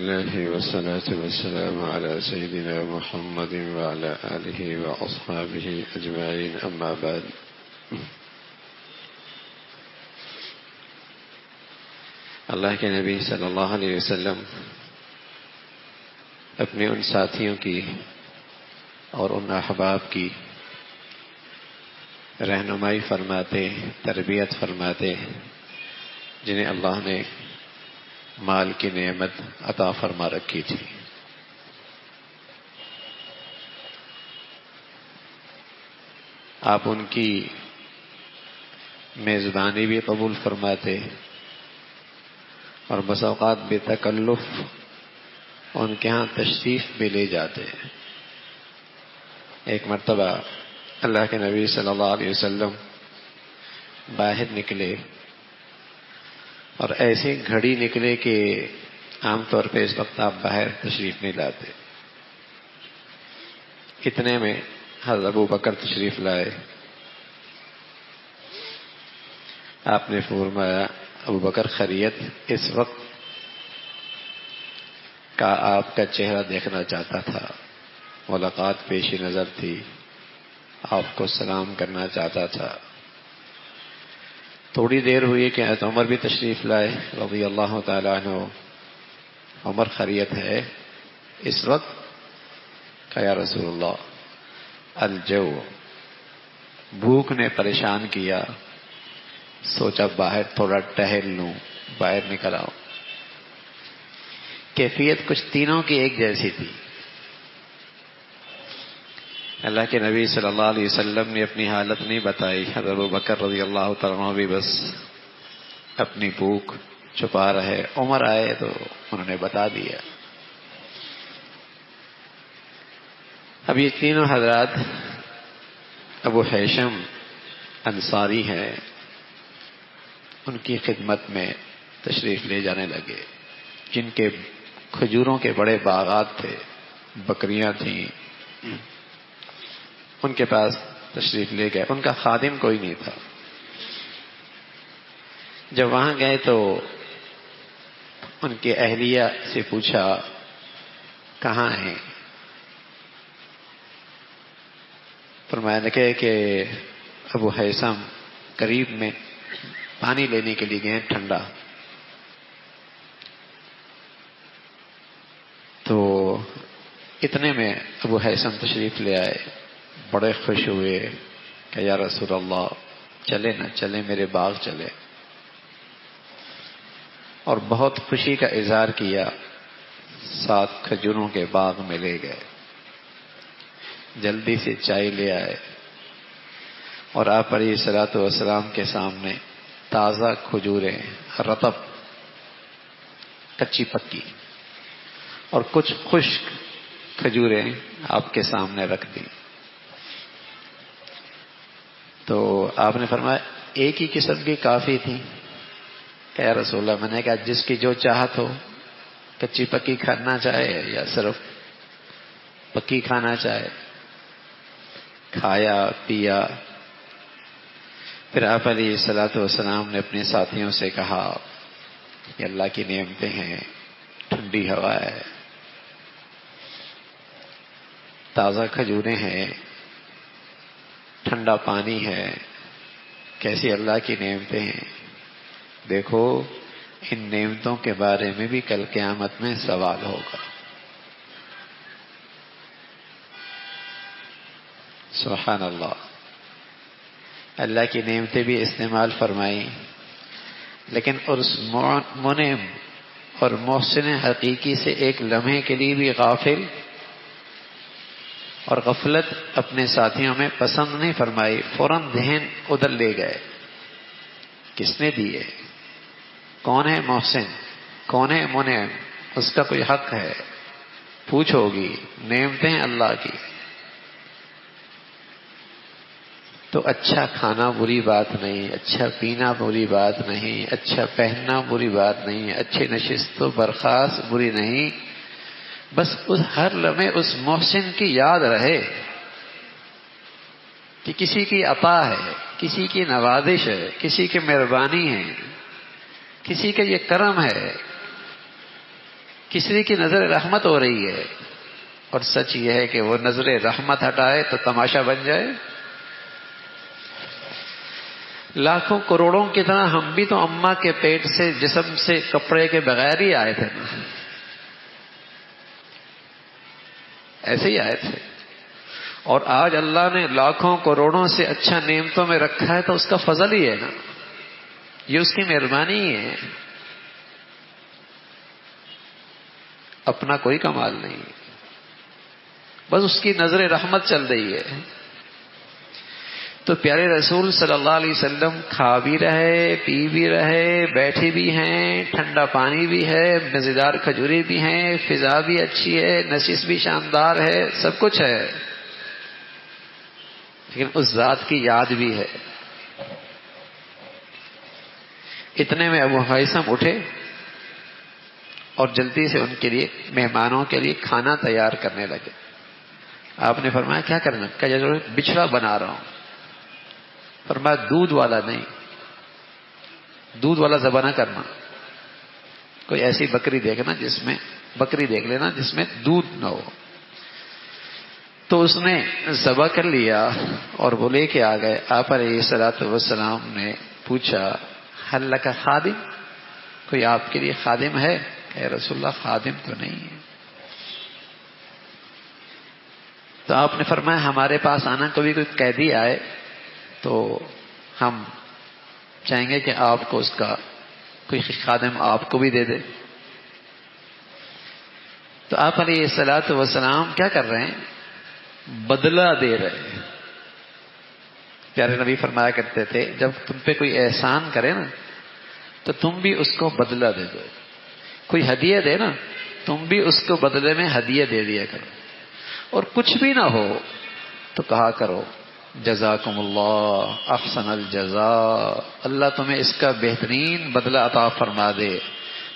لله والصلاة والسلام على سيدنا محمد وعلى آله وأصحابه أجمعين، أما بعد. اللہ کے نبی صلی اللہ علیہ وسلم اپنے ان ساتھیوں کی اور ان احباب کی رہنمائی فرماتے، تربیت فرماتے، جنہیں اللہ نے مال کی نعمت عطا فرما رکھی تھی. آپ ان کی میزبانی بھی قبول فرماتے اور بس اوقات بے تکلف ان کے ہاں تشریف بھی لے جاتے. ایک مرتبہ اللہ کے نبی صلی اللہ علیہ وسلم باہر نکلے اور ایسی گھڑی نکلے کہ عام طور پہ اس وقت آپ باہر تشریف نہیں لاتے. اتنے میں حضرت ابو بکر تشریف لائے. آپ نے فرمایا ابو بکر خیریت؟ اس وقت کا آپ کا چہرہ دیکھنا چاہتا تھا، ملاقات پیش نظر تھی، آپ کو سلام کرنا چاہتا تھا. تھوڑی دیر ہوئی کہ حضرت عمر بھی تشریف لائے رضی اللہ تعالیٰ عنہ. عمر خیریت ہے اس وقت؟ کہ یا رسول اللہ الجو، بھوک نے پریشان کیا، سوچا باہر تھوڑا ٹہل لوں، باہر نکل آؤ. کیفیت کچھ تینوں کی ایک جیسی تھی. اللہ کے نبی صلی اللہ علیہ وسلم نے اپنی حالت نہیں بتائی. حضرت ابو بکر رضی اللہ تعالیٰ عنہ بھی بس اپنی بھوک چھپا رہے. عمر آئے تو انہوں نے بتا دیا. اب یہ تینوں حضرات ابو حیشم انصاری ہیں، ان کی خدمت میں تشریف لے جانے لگے، جن کے کھجوروں کے بڑے باغات تھے، بکریاں تھیں. ان کے پاس تشریف لے گئے. ان کا خادم کوئی نہیں تھا. جب وہاں گئے تو ان کے اہلیہ سے پوچھا کہاں ہیں؟ فرمایا لگے کہ ابو حیثم قریب میں پانی لینے کے لیے گئے ٹھنڈا. تو اتنے میں ابو حیثم تشریف لے آئے. بڑے خوش ہوئے کہ یا رسول اللہ چلے نہ چلے، میرے باغ چلے. اور بہت خوشی کا اظہار کیا. 7 کھجوروں کے باغ میں لے گئے. جلدی سے چائے لے آئے اور آپ علیہ الصلوۃ والسلام کے سامنے تازہ کھجوریں، رطب، کچی پکی، اور کچھ خشک کھجوریں آپ کے سامنے رکھ دی. تو آپ نے فرمایا ایک ہی قسم کی کافی تھی؟ کہ یا رسول اللہ میں نے کہا جس کی جو چاہت ہو، کچی پکی کھانا چاہے یا صرف پکی کھانا چاہے. کھایا پیا. پھر آپ علیہ الصلوۃ والسلام نے اپنے ساتھیوں سے کہا یہ اللہ کی نعمتیں ہیں، ٹھنڈی ہوا ہے، تازہ کھجوریں ہیں، ٹھنڈا پانی ہے، کیسی اللہ کی نعمتیں ہیں. دیکھو ان نعمتوں کے بارے میں بھی کل قیامت میں سوال ہوگا. سبحان اللہ. اللہ کی نعمتیں بھی استعمال فرمائی، لیکن اس منعم اور محسن حقیقی سے ایک لمحے کے لیے بھی غافل اور غفلت اپنے ساتھیوں میں پسند نہیں فرمائی. فوراً ذہن ادھر لے گئے. کس نے دیے؟ کون ہے محسن؟ کون ہے منعم؟ اس کا کوئی حق ہے؟ پوچھو گی. نعمتیں اللہ کی. تو اچھا کھانا بری بات نہیں، اچھا پینا بری بات نہیں، اچھا پہننا بری بات نہیں، اچھے نشست و برخاست بری نہیں. بس اس ہر لمحے اس محسن کی یاد رہے کہ کسی کی عطا ہے، کسی کی نوازش ہے، کسی کی مہربانی ہے، کسی کا یہ کرم ہے کسی کی نظر رحمت ہو رہی ہے اور سچ یہ ہے کہ وہ نظر رحمت ہٹائے تو تماشا بن جائے. لاکھوں کروڑوں کی طرح ہم بھی تو اماں کے پیٹ سے جسم سے کپڑے کے بغیر ہی آئے تھے نا, ایسے ہی آئے تھے. اور آج اللہ نے لاکھوں کروڑوں سے اچھا نعمتوں میں رکھا ہے تو اس کا فضل ہی ہے نا, یہ اس کی مہربانی ہی ہے, اپنا کوئی کمال نہیں, بس اس کی نظر رحمت چل رہی ہے. تو پیارے رسول صلی اللہ علیہ وسلم کھا بھی رہے, پی بھی رہے, بیٹھے بھی ہیں, ٹھنڈا پانی بھی ہے, مزیدار کھجوری بھی ہیں, فضا بھی اچھی ہے, نشست بھی شاندار ہے, سب کچھ ہے, لیکن اس ذات کی یاد بھی ہے. اتنے میں ابو ہیثم اٹھے اور جلدی سے ان کے لیے, مہمانوں کے لیے کھانا تیار کرنے لگے. آپ نے فرمایا کیا کرنا؟ کہ بچھڑا بنا رہا ہوں. فرمایا دودھ والا نہیں, دودھ والا ذبح نہ کرنا, کوئی ایسی بکری دیکھنا جس میں, بکری دیکھ لینا جس میں دودھ نہ ہو. تو اس نے ذبح کر لیا اور وہ لے کے آ گئے. آپ علیہ الصلوۃ والسلام نے پوچھا ہل لک خادم, کوئی آپ کے لیے خادم ہے؟ اے رسول اللہ خادم تو نہیں ہے. تو آپ نے فرمایا ہمارے پاس آنا, کبھی کوئی قیدی آئے تو ہم چاہیں گے کہ آپ کو اس کا کوئی خادم آپ کو بھی دے دے. تو آپ علیہ الصلوۃ والسلام کیا کر رہے ہیں؟ بدلہ دے رہے ہیں. پیارے نبی فرمایا کرتے تھے جب تم پہ کوئی احسان کرے نا تو تم بھی اس کو بدلہ دے دو. کوئی ہدیہ دے نا تم بھی اس کو بدلے میں ہدیہ دے دیا کرو. اور کچھ بھی نہ ہو تو کہا کرو جزاکم اللہ احسن الجزاء, اللہ تمہیں اس کا بہترین بدلہ عطا فرما دے.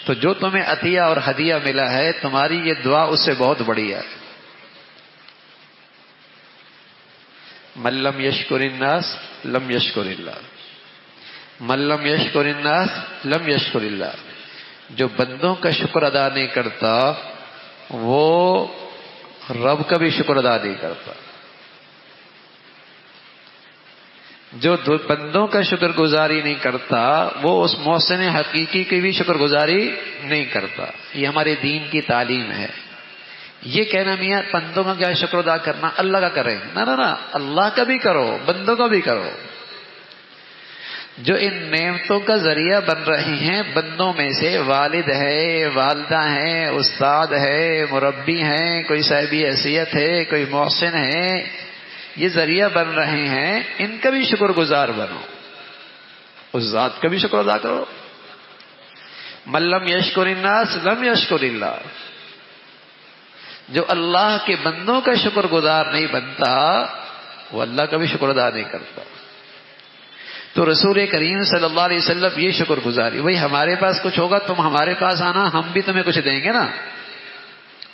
تو جو تمہیں عطیہ اور ہدیہ ملا ہے تمہاری یہ دعا اس سے بہت بڑی ہے. من لم یشکر الناس لم یشکر اللہ, من لم یشکر الناس لم یشکر اللہ. جو بندوں کا شکر ادا نہیں کرتا وہ رب کا بھی شکر ادا نہیں کرتا. جو بندوں کا شکر گزاری نہیں کرتا وہ اس محسن حقیقی کی بھی شکر گزاری نہیں کرتا. یہ ہمارے دین کی تعلیم ہے. یہ کہنا میاں بندوں کا کیا شکر ادا کرنا, اللہ کا کریں, نہ نہ نہ, اللہ کا بھی کرو, بندوں کا بھی کرو. جو ان نعمتوں کا ذریعہ بن رہے ہیں بندوں میں سے, والد ہے, والدہ ہیں, استاد ہے, مربی ہیں, کوئی صاحبی حیثیت ہے, کوئی محسن ہے, یہ ذریعہ بن رہے ہیں, ان کا بھی شکر گزار بنو, اس ذات کا بھی شکر ادا کرو. من لم یشکر الناس لم یشکر اللہ. جو اللہ کے بندوں کا شکر گزار نہیں بنتا وہ اللہ کا بھی شکر ادا نہیں کرتا. تو رسول کریم صلی اللہ علیہ وسلم یہ شکر گزاری, بھائی ہمارے پاس کچھ ہوگا تم ہمارے پاس آنا, ہم بھی تمہیں کچھ دیں گے نا.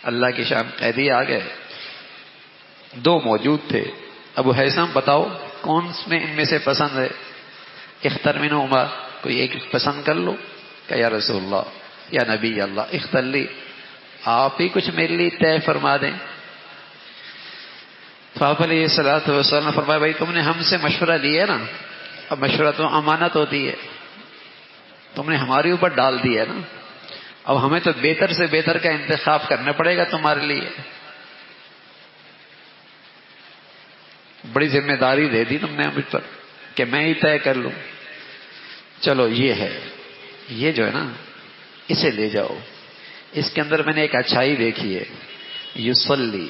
اللہ کی شان. قیدی آ گئے, دو موجود تھے. ابو ہیثم بتاؤ کون میں ان میں سے پسند ہے؟ اختر منہما, کوئی ایک پسند کر لو. کہ یا رسول اللہ یا نبی اللہ اختر لی, آپ ہی کچھ میرے لیے طے فرما دیں. تو آپ علیہ الصلوۃ والسلام نے فرمایا بھائی تم نے ہم سے مشورہ لیا نا, اب مشورہ تو امانت ہوتی ہے, تم نے ہمارے اوپر ڈال دیا نا, اب ہمیں تو بہتر سے بہتر کا انتخاب کرنا پڑے گا تمہارے لیے. بڑی ذمہ داری دے دی تم نے مجھ پر کہ میں ہی طے کر لوں. چلو یہ ہے, یہ جو ہے نا اسے لے جاؤ, اس کے اندر میں نے ایک اچھائی دیکھی ہے, یصلی,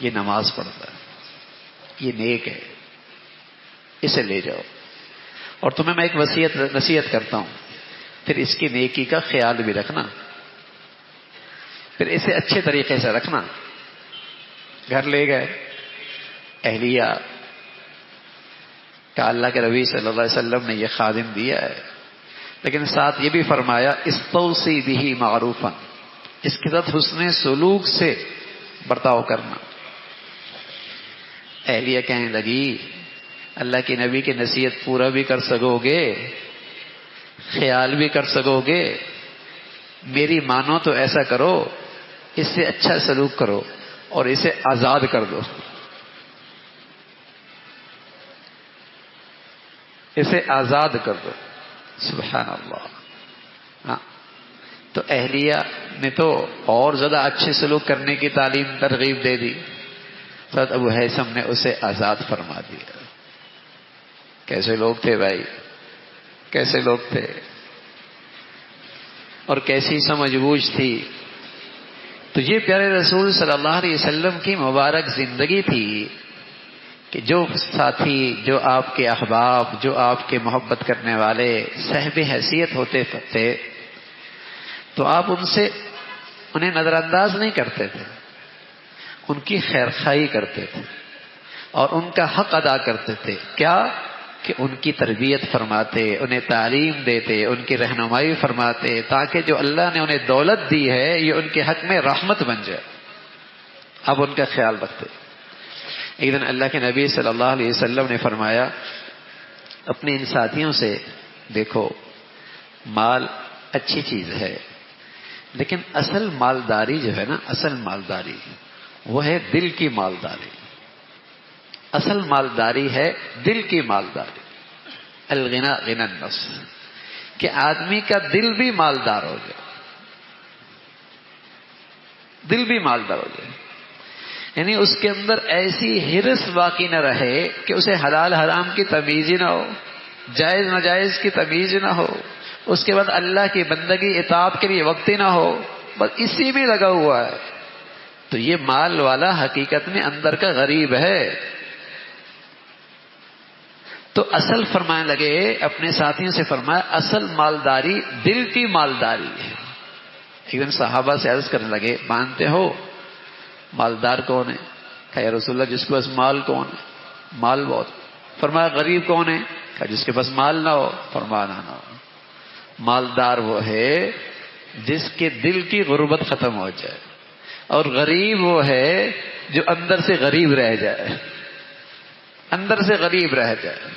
یہ نماز پڑھتا ہے, یہ نیک ہے, اسے لے جاؤ. اور تمہیں میں ایک نصیحت کرتا ہوں, پھر اس کی نیکی کا خیال بھی رکھنا, پھر اسے اچھے طریقے سے رکھنا. گھر لے گئے, اہلیہ کہ اللہ کے نبی صلی اللہ علیہ وسلم نے یہ خادم دیا ہے, لیکن ساتھ یہ بھی فرمایا استوصی بہ معروفا, اس کے ساتھ حسن سلوک سے برتاؤ کرنا. اہلیہ کہنے لگی اللہ کے نبی کی نصیحت پورا بھی کر سکو گے, خیال بھی کر سکو گے, میری مانو تو ایسا کرو اس سے اچھا سلوک کرو اور اسے آزاد کر دو، اسے آزاد کر دو۔ سبحان اللہ۔ ہاں تو اہلیہ نے تو اور زیادہ اچھے سلوک کرنے کی تعلیم ترغیب دے دی، حضرت ابو ہیثم نے اسے آزاد فرما دیا۔ کیسے لوگ تھے بھائی، کیسے لوگ تھے، اور کیسی سمجھ بوجھ تھی۔ تو یہ پیارے رسول صلی اللہ علیہ وسلم کی مبارک زندگی تھی کہ جو ساتھی، جو آپ کے احباب، جو آپ کے محبت کرنے والے صاحب حیثیت ہوتے تھے، تو آپ انہیں نظر انداز نہیں کرتے تھے، ان کی خیر خواہی کرتے تھے اور ان کا حق ادا کرتے تھے۔ کیا کہ ان کی تربیت فرماتے، انہیں تعلیم دیتے، ان کی رہنمائی فرماتے، تاکہ جو اللہ نے انہیں دولت دی ہے یہ ان کے حق میں رحمت بن جائے۔ اب ان کا خیال رکھتے۔ ایک دن اللہ کے نبی صلی اللہ علیہ وسلم نے فرمایا اپنے ان ساتھیوں سے، دیکھو مال اچھی چیز ہے، لیکن اصل مالداری جو ہے نا، اصل مالداری وہ ہے دل کی مالداری۔ اصل مالداری ہے دل کی مالداری، الغنا غنى النفس، کہ آدمی کا دل بھی مالدار ہو جائے، دل بھی مالدار ہو جائے، یعنی اس کے اندر ایسی ہرس باقی نہ رہے کہ اسے حلال حرام کی تمیز ہی نہ ہو، جائز ناجائز کی تمیز نہ ہو، اس کے بعد اللہ کی بندگی اطاعت کے لیے وقت ہی نہ ہو، بس اسی میں لگا ہوا ہے، تو یہ مال والا حقیقت میں اندر کا غریب ہے۔ تو اصل فرمانے لگے، اپنے ساتھیوں سے فرمایا اصل مالداری دل کی مالداری ہے۔ ایک دن صحابہ سے عرض کرنے لگے، مانتے ہو مالدار کون ہے؟ کہا یا رسول اللہ جس کے پاس مال کون ہے؟ مال بہت۔ فرمایا غریب کون ہے؟ کہا جس کے پاس مال نہ ہو۔ فرمایا نہ ہو، مالدار وہ ہے جس کے دل کی غربت ختم ہو جائے، اور غریب وہ ہے جو اندر سے غریب رہ جائے، اندر سے غریب رہ جائے۔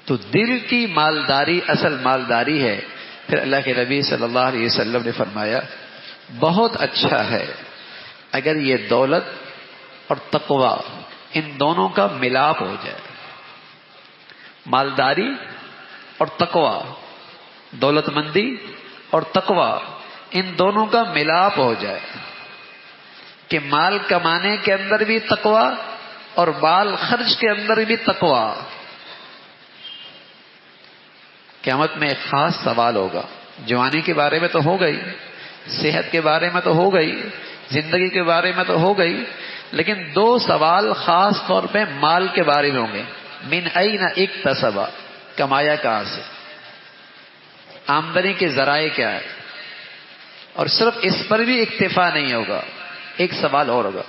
تو دل کی مالداری اصل مالداری ہے۔ پھر اللہ کے نبی صلی اللہ علیہ وسلم نے فرمایا بہت اچھا ہے اگر یہ دولت اور تقوی ان دونوں کا ملاپ ہو جائے، مالداری اور تقوی، دولت مندی اور تقوی ان دونوں کا ملاپ ہو جائے، کہ مال کمانے کے اندر بھی تقوی اور مال خرچ کے اندر بھی تقوی۔ قیامت میں ایک خاص سوال ہوگا، جوانی کے بارے میں تو ہو گئی، صحت کے بارے میں تو ہو گئی، زندگی کے بارے میں تو ہو گئی، لیکن دو سوال خاص طور پہ مال کے بارے میں ہوں گے۔ من این اکتسب، کمایا کہاں سے، آمدنی کے ذرائع کیا ہے، اور صرف اس پر بھی اکتفا نہیں ہوگا، ایک سوال اور ہوگا،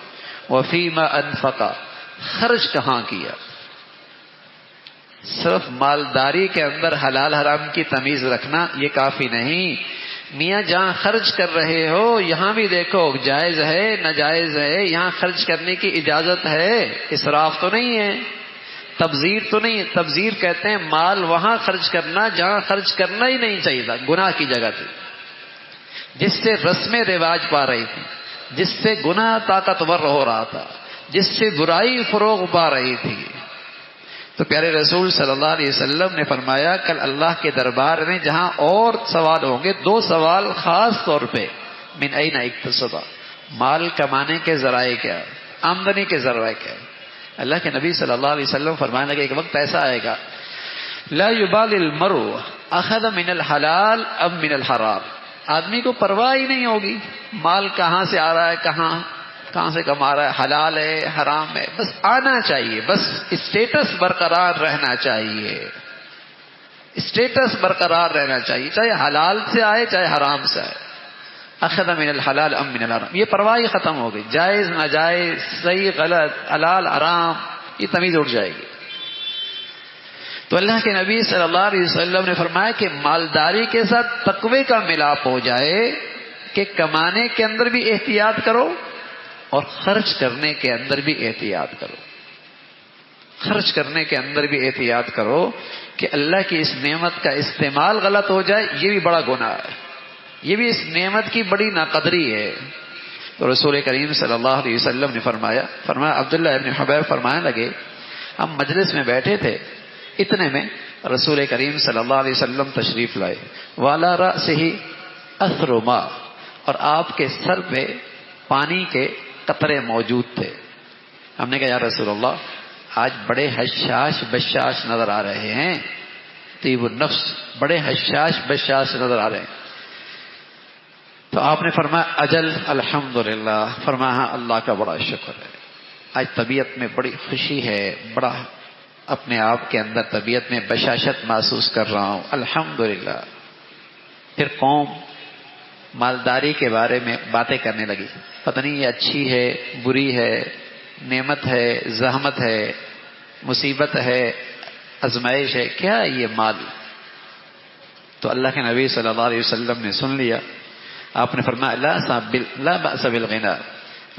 وفیما انفق، خرچ کہاں کیا۔ صرف مالداری کے اندر حلال حرام کی تمیز رکھنا یہ کافی نہیں، میاں جہاں خرچ کر رہے ہو یہاں بھی دیکھو جائز ہے ناجائز ہے، یہاں خرچ کرنے کی اجازت ہے، اسراف تو نہیں ہے، تبذیر تو نہیں ہے۔ تبذیر کہتے ہیں مال وہاں خرچ کرنا جہاں خرچ کرنا ہی نہیں چاہیے تھا، گناہ کی جگہ تھی، جس سے رسمیں رواج پا رہی تھی، جس سے گناہ طاقتور ہو رہا تھا، جس سے برائی فروغ پا رہی تھی۔ تو پیارے رسول صلی اللہ علیہ وسلم نے فرمایا کل اللہ کے دربار میں جہاں اور سوال ہوں گے، دو سوال خاص طور پہ، من این اکتسب، مال کمانے کے ذرائع کیا، آمدنی کے ذرائع کیا۔ اللہ کے نبی صلی اللہ علیہ وسلم فرمانے لگے ایک وقت ایسا آئے گا لا یبال المرء اخذ من الحلال ام من الحرام، آدمی کو پرواہ ہی نہیں ہوگی مال کہاں سے آ رہا ہے، کہاں سے کما رہا ہے، حلال ہے حرام ہے، بس آنا چاہیے، بس اسٹیٹس برقرار رہنا چاہیے، اسٹیٹس برقرار رہنا چاہیے، چاہے حلال سے آئے چاہے حرام سے آئے۔ اخذ من الحلال ام من الحرام، یہ پرواہ ہی ختم ہو گئی، جائز ناجائز، صحیح غلط، حلال حرام، یہ تمیز اٹھ جائے گی۔ تو اللہ کے نبی صلی اللہ علیہ وسلم نے فرمایا کہ مالداری کے ساتھ تقوی کا ملاپ ہو جائے، کہ کمانے کے اندر بھی احتیاط کرو اور خرچ کرنے کے اندر بھی احتیاط کرو، خرچ کرنے کے اندر بھی احتیاط کرو، کہ اللہ کی اس نعمت کا استعمال غلط ہو جائے یہ بھی بڑا گناہ ہے، یہ بھی اس نعمت کی بڑی ناقدری ہے. تو رسول کریم صلی اللہ علیہ وسلم نے فرمایا عبداللہ ابن حبیب فرمانے لگے ہم مجلس میں بیٹھے تھے، اتنے میں رسول کریم صلی اللہ علیہ وسلم تشریف لائے. وعلی رأسہ اثر ماء، اور آپ کے سر پہ پانی کے قطرے موجود تھے. ہم نے کہا یا رسول اللہ آج بڑے حشاش بشاش نظر آ رہے ہیں، طیب النفس، بڑے حشاش بشاش نظر آ رہے ہیں. تو آپ نے فرمایا اجل الحمدللہ، فرمایا ہاں اللہ کا بڑا شکر ہے، آج طبیعت میں بڑی خوشی ہے، بڑا اپنے آپ کے اندر طبیعت میں بشاشت محسوس کر رہا ہوں، الحمدللہ. پھر قوم مالداری کے بارے میں باتیں کرنے لگی، پتہ نہیں یہ اچھی ہے بری ہے، نعمت ہے زحمت ہے، مصیبت ہے آزمائش ہے، کیا ہے یہ مال؟ تو اللہ کے نبی صلی اللہ علیہ وسلم نے سن لیا. آپ نے فرمایا لا بأس بالغنى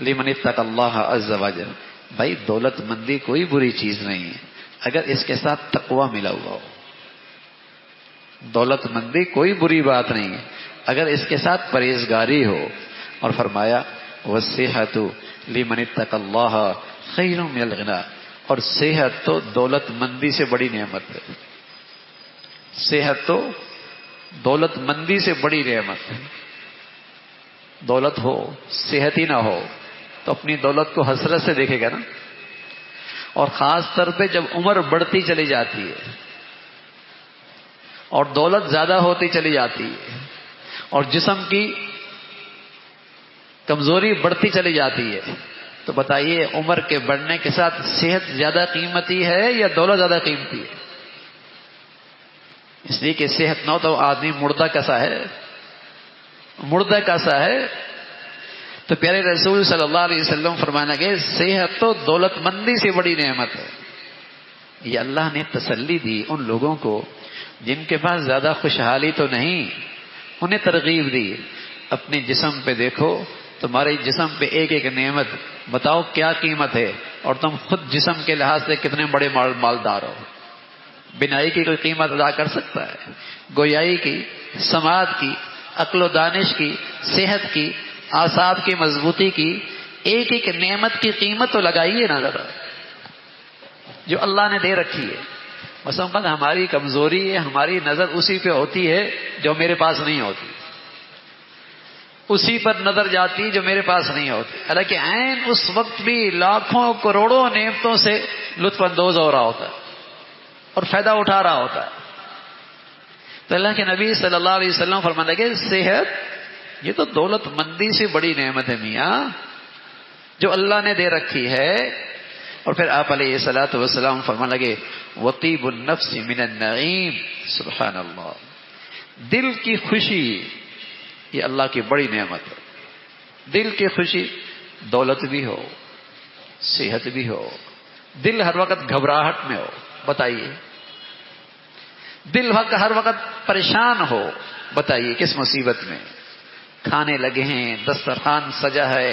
لمن اتقى اللہ عز وجل، بھائی دولت مندی کوئی بری چیز نہیں ہے اگر اس کے ساتھ تقوی ملا ہوا ہو. دولت مندی کوئی بری بات نہیں ہے اگر اس کے ساتھ پرہیزگاری ہو. اور فرمایا والصحۃ لمن اتقى اللہ خیر من الغنى، اور صحت تو دولت مندی سے بڑی نعمت ہے. صحت تو دولت مندی سے بڑی نعمت ہے. دولت ہو صحت ہی نہ ہو تو اپنی دولت کو حسرت سے دیکھے گا نا. اور خاص طور پہ جب عمر بڑھتی چلی جاتی ہے اور دولت زیادہ ہوتی چلی جاتی ہے اور جسم کی کمزوری بڑھتی چلی جاتی ہے، تو بتائیے عمر کے بڑھنے کے ساتھ صحت زیادہ قیمتی ہے یا دولت زیادہ قیمتی ہے؟ اس لیے کہ صحت نہ ہو تو آدمی مردہ کیسا ہے، مردہ کیسا ہے. تو پیارے رسول صلی اللہ علیہ وسلم فرمانے لگے صحت تو دولت مندی سے بڑی نعمت ہے. یہ اللہ نے تسلی دی ان لوگوں کو جن کے پاس زیادہ خوشحالی تو نہیں، انہیں ترغیب دی اپنے جسم پہ دیکھو، تمہارے جسم پہ ایک ایک نعمت بتاؤ کیا قیمت ہے، اور تم خود جسم کے لحاظ سے کتنے بڑے مالدار ہو. بینائی کی کوئی قیمت ادا کر سکتا ہے؟ گویائی کی، سماعت کی، عقل و دانش کی، صحت کی، اعصاب کی مضبوطی کی، ایک ایک نعمت کی قیمت تو لگائیے نا ذرا جو اللہ نے دے رکھی ہے. مثلاً ہماری کمزوری ہے، ہماری نظر اسی پہ ہوتی ہے جو میرے پاس نہیں ہوتی، اسی پر نظر جاتی جو میرے پاس نہیں ہوتی، حالانکہ عین اس وقت بھی لاکھوں کروڑوں نعمتوں سے لطف اندوز ہو رہا ہوتا ہے اور فائدہ اٹھا رہا ہوتا ہے. تو اللہ کے نبی صلی اللہ علیہ وسلم فرماتے کہ صحت یہ تو دولت مندی سے بڑی نعمت ہے میاں جو اللہ نے دے رکھی ہے. اور پھر آپ علیہ الصلوۃ والسلام فرمانے لگے وطیب النفس من النعیم، سبحان اللہ، دل کی خوشی یہ اللہ کی بڑی نعمت ہے. دل کی خوشی، دولت بھی ہو صحت بھی ہو، دل ہر وقت گھبراہٹ میں ہو، بتائیے دل ہر وقت پریشان ہو، بتائیے کس مصیبت میں. کھانے لگے ہیں، دسترخوان سجا ہے،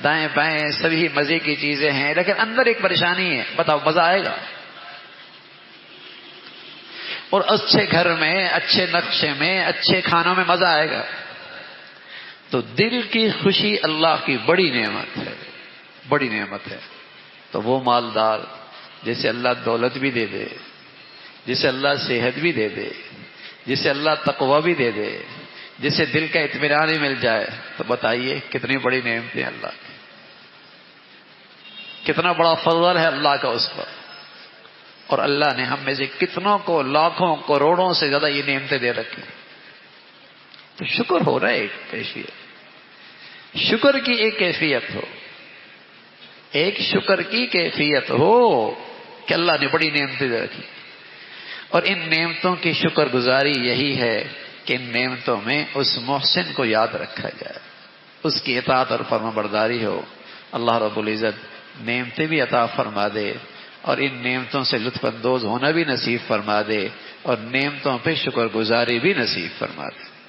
دائیں بائیں سبھی مزے کی چیزیں ہیں، لیکن اندر ایک پریشانی ہے، بتاؤ مزہ آئے گا؟ اور اچھے گھر میں، اچھے نقشے میں، اچھے کھانوں میں مزہ آئے گا؟ تو دل کی خوشی اللہ کی بڑی نعمت ہے، بڑی نعمت ہے. تو وہ مالدار جسے اللہ دولت بھی دے دے، جسے اللہ صحت بھی دے دے، جسے اللہ تقوی بھی دے دے، جسے دل کا اطمینان بھی مل جائے، تو بتائیے کتنی بڑی نعمتیں اللہ کی، کتنا بڑا فضل ہے اللہ کا اس پر. اور اللہ نے ہم میں سے کتنوں کو لاکھوں کروڑوں سے زیادہ یہ نعمتیں دے رکھی. تو شکر ہو رہا ہے، ایک کیفیت شکر کی ایک کیفیت ہو، ایک شکر کی کیفیت ہو کہ اللہ نے بڑی نعمتیں دے رکھی. اور ان نعمتوں کی شکر گزاری یہی ہے کہ ان نعمتوں میں اس محسن کو یاد رکھا جائے، اس کی اطاعت اور فرما برداری ہو. اللہ رب العزت نعمتیں بھی عطا فرما دے اور ان نعمتوں سے لطف اندوز ہونا بھی نصیب فرما دے اور نعمتوں پہ شکر گزاری بھی نصیب فرما دے.